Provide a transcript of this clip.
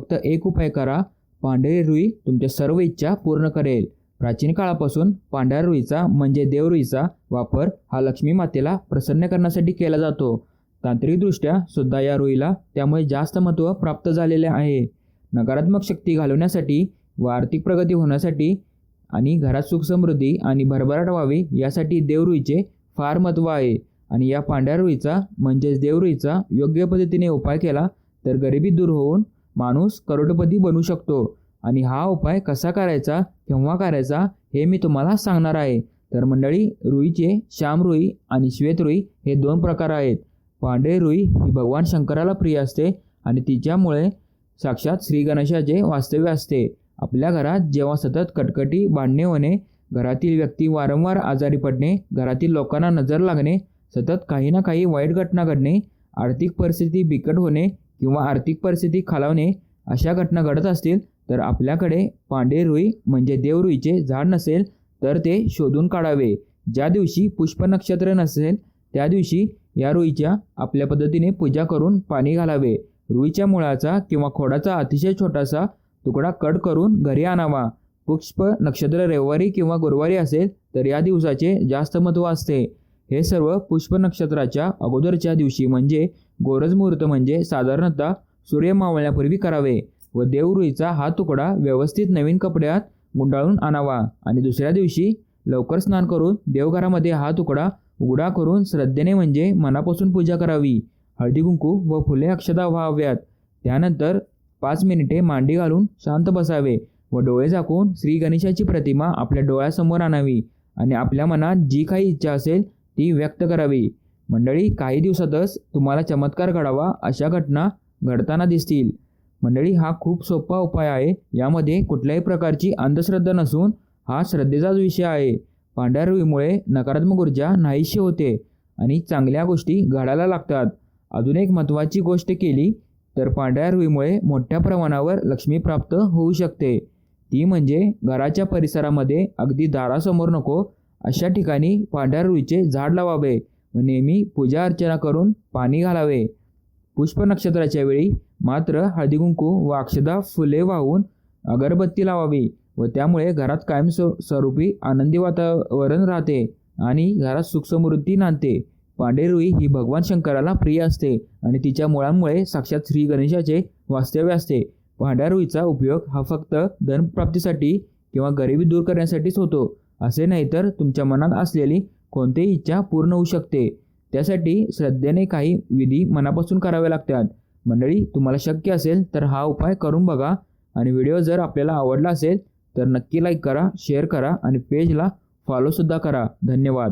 फक्त एक उपाय करा, पांढरी रुई तुमच्या सर्व इच्छा पूर्ण करेल। प्राचीन काळापासून पांढऱ्या रुईचा म्हणजे देवरुईचा वापर हा लक्ष्मी मातेला प्रसन्न करण्यासाठी केला जातो। तांत्रिकदृष्ट्या सुद्धा या रुईला त्यामुळे जास्त महत्त्व प्राप्त झालेले आहे। नकारात्मक शक्ती घालवण्यासाठी व आर्थिक प्रगती होण्यासाठी आणि घरात सुख समृद्धी आणि भरभराट व्हावी यासाठी देवरुईचे फार महत्त्व आहे। आणि या पांढऱ्या रुईचा म्हणजेच देवरुईचा योग्य पद्धतीने उपाय केला तर गरिबी दूर होऊन माणूस करोडपती बनू शकतो। आणि हा उपाय कसा करायचा, केव्हा करायचा हे मी तुम्हाला सांगणार आहे। तर मंडळी, रुईचे श्याम रुई आणि श्वेत रुई हे दोन प्रकार आहेत। पांढरी रुई ही भगवान शंकराला प्रिय असते आणि तिच्यामुळे साक्षात श्री गणेशाचे वास्तव्य असते। आपल्या घरात जेव्हा सतत कटकटी, भांडणे होणे, घरातील व्यक्ती वारंवार आजारी पडणे, घरातील लोकांना नजर लागणे, सतत काही ना काही वाईट घटना घडणे, आर्थिक परिस्थिती बिकट होणे किंवा आर्थिक परिस्थिती खालावणे अशा घटना घडत असतील तर आपल्याकडे पांढरी रुई म्हणजे देवरुईचे झाड नसेल तर ते शोधून काढावे। ज्या दिवशी पुष्प नक्षत्र नसेल त्या दिवशी या रुईच्या आपल्या पद्धतीने पूजा करून पाणी घालावे। रुईच्या मुळाचा किंवा खोडाचा अतिशय छोटासा तुकडा कट करून घरी आणावा। पुष्प नक्षत्र रविवारी किंवा गुरुवारी असेल तर या दिवसाचे जास्त महत्त्व असते। हे सर्व पुष्प नक्षत्राच्या अगोदरच्या दिवशी म्हणजे गोरज मुहूर्त म्हणजे साधारणतः सूर्य मावळण्यापूर्वी करावे व देवरुईचा हा तुकडा व्यवस्थित नवीन कपड्यात गुंडाळून आणावा आणि दुसऱ्या दिवशी लवकर स्नान करून देवघरामध्ये हा तुकडा उघडा करून श्रद्धेने म्हणजे मनापासून पूजा करावी। हळदी कुंकू व फुले अक्षता व्हाव्यात। त्यानंतर 5 मिनिटे मांडी घालून शांत बसावे व डोळे झाकून श्री गणेशाची प्रतिमा आपल्या डोळ्यासमोर आणावी आणि आपल्या मनात जी काही इच्छा असेल ती व्यक्त करावी। मंडळी, काही दिवसातच तुम्हाला चमत्कार घडावा अशा घटना घडताना दिसतील। मंडळी, हा खूप सोपा उपाय आहे। यामध्ये कुठल्याही प्रकारची अंधश्रद्धा नसून हा श्रद्धेचाच विषय आहे। पांढऱ्या रुईमुळे नकारात्मक ऊर्जा नाहीशी होते आणि चांगल्या गोष्टी घडायला लागतात। अजून एक महत्त्वाची गोष्ट केली तर पांढऱ्या रुईमुळे मोठ्या प्रमाणावर लक्ष्मी प्राप्त होऊ शकते। ती म्हणजे घराच्या परिसरामध्ये अगदी दारासमोर नको अशा ठिकाणी पांढऱ्या रुईचे झाड लावावे व नेहमी पूजा अर्चना करून पाणी घालावे। पुष्प नक्षत्राच्या वेळी मात्र हळदी कुंकू व अक्षता फुले वाहून अगरबत्ती लावावी व त्यामुळे घरात कायमस्वरूपी आनंदी वातावरण राहते आणि घरात सुखसमृद्धी नांदते। पांढरी रुई ही भगवान शंकराला प्रिय असते आणि तिच्या मुळांमुळे साक्षात श्री गणेशाचे वास्तव्य असते। पांढऱ्या रुईचा उपयोग हा फक्त धनप्राप्तीसाठी किंवा गरिबी दूर करण्यासाठीच होतो असे नाही, तर तुमच्या मनात असलेली कोणतीही इच्छा पूर्ण होऊ शकते। त्यासाठी श्रद्धेने काही विधी मनापासून करावे लागतात। मंडळी, तुम्हाला शक्य असेल तर हा उपाय करून बघा आणि व्हिडिओ जर आपल्याला आवडला असेल तर नक्की लाईक करा, शेअर करा आणि पेजला फॉलोसुद्धा करा। धन्यवाद।